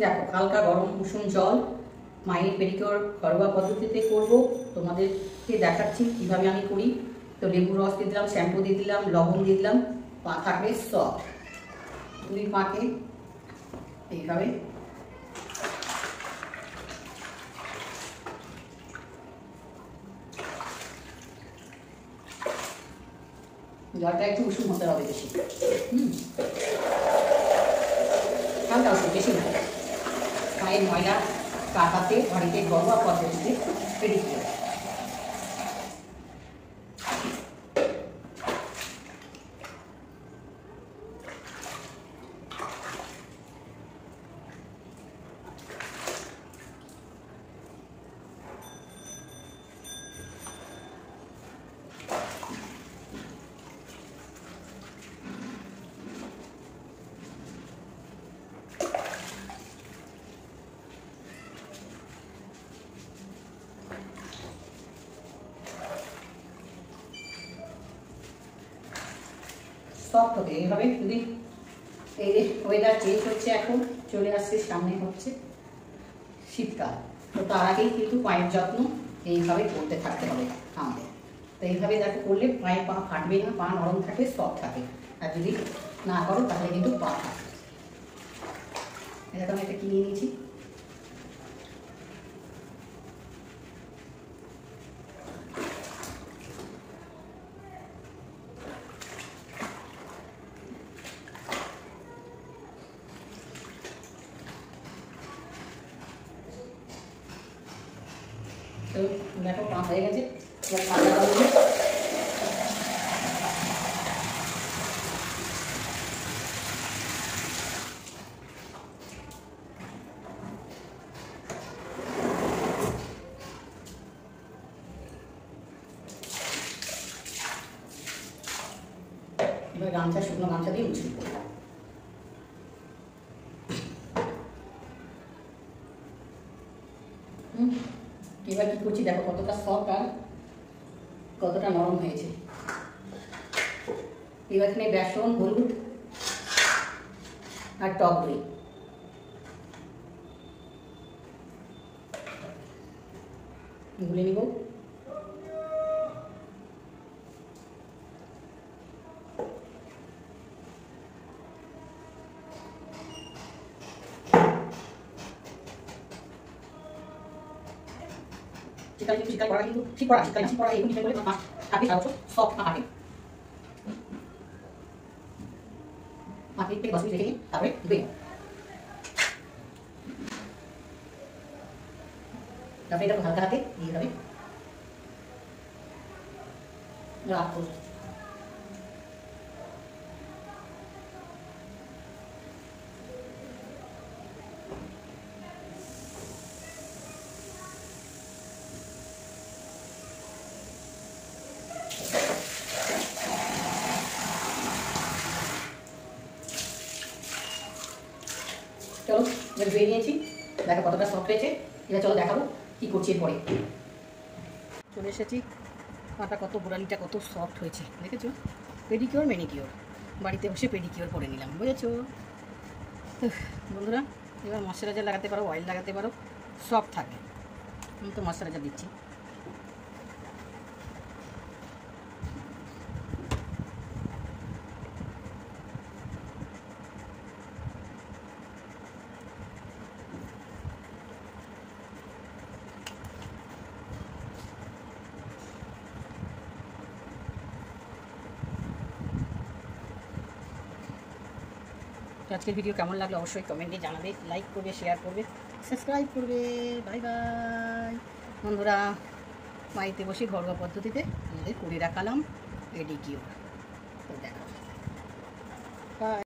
দেখো হালকা গরম কুসুম জল মাইল্ড পেডিকিওর ঘরোয়া পদ্ধতিতে করব, তোমাদেরকে দেখাচ্ছি কিভাবে আমি করি। তো লেবু রস দিয়ে দিলাম, শ্যাম্পু দিয়ে দিলাম, লবণ দিয়ে দিলাম, পা থাকবে সফট। দুই পাকে এইভাবে জলটা একটু উষুম হতে হবে বেশি, হালকা উষুম, বেশি না। পায়ের ময়লা কাটাতে বাড়িতে ঘরোয়া পদ্ধতিতে পেডিকিওর। সফট হবে এইভাবে। যদি এই যে ওয়েদার চেঞ্জ হচ্ছে, এখন চলে আসছে, সামনে হচ্ছে শীতকাল, তো তার আগেই কিন্তু পায়ের যত্ন এইভাবে করতে থাকতে হবে আমাদের। তো এইভাবে দেখো করলে পায়ে পা ফাটবে না, পা নরম থাকে, সফট থাকে। আর যদি না করো তাহলে কিন্তু পা ফাটবে। এরকম একটা কিনে নিয়েছি। তো দেখো পা হয়ে গেছে, এবার পাটা দিয়ে এবার গামছা, শুকনো গামছা দিয়ে মুছে দেবো। এবার কি করছি দেখো কতটা সফট আর কতটা নরম হয়েছে। এবার এখানে বেসন, হলুদ আর টক দই গুলে নিব। চিকেন করা কিন্তু ঠিক করা, চিকেন করা এরকম ডিজাইন করে মাছ কাটে, সারা বছর সফট না কাটে। মাছ থেকে 10 মিনিট রেখে নিয়ে তারপরে ধুয়ে নাও। তারপরে এটা হালকা হাতে এইভাবে রাখো। চলো এবার ধুয়ে নিয়েছি, দেখো কতটা সফট হয়েছে। এবার চলো দেখাবো কি করছি এরপরে। চলে এসেছি, পাটা কত গোড়ালিটা কত সফট হয়েছে দেখেছো। পেডিকিওর ম্যানিকিওর বাড়িতে বসে পেডিকিওর করে নিলাম, বুঝেছো বন্ধুরা। এবার ময়শ্চারাইজার লাগাতে পারো, অয়েল লাগাতে পারো, সফট থাকে। আমি তো ময়শ্চারাইজার দিচ্ছি। তো আজকের ভিডিও কেমন লাগলো অবশ্যই কমেন্টে জানাবে, লাইক করবে, শেয়ার করবে, সাবস্ক্রাইব করবে। বাই বাই বন্ধুরা। বাড়িতে বসে ঘরোয়া পদ্ধতিতে আমাদের করে রাখালাম পেডিকিওর। তো দেখা। বাই।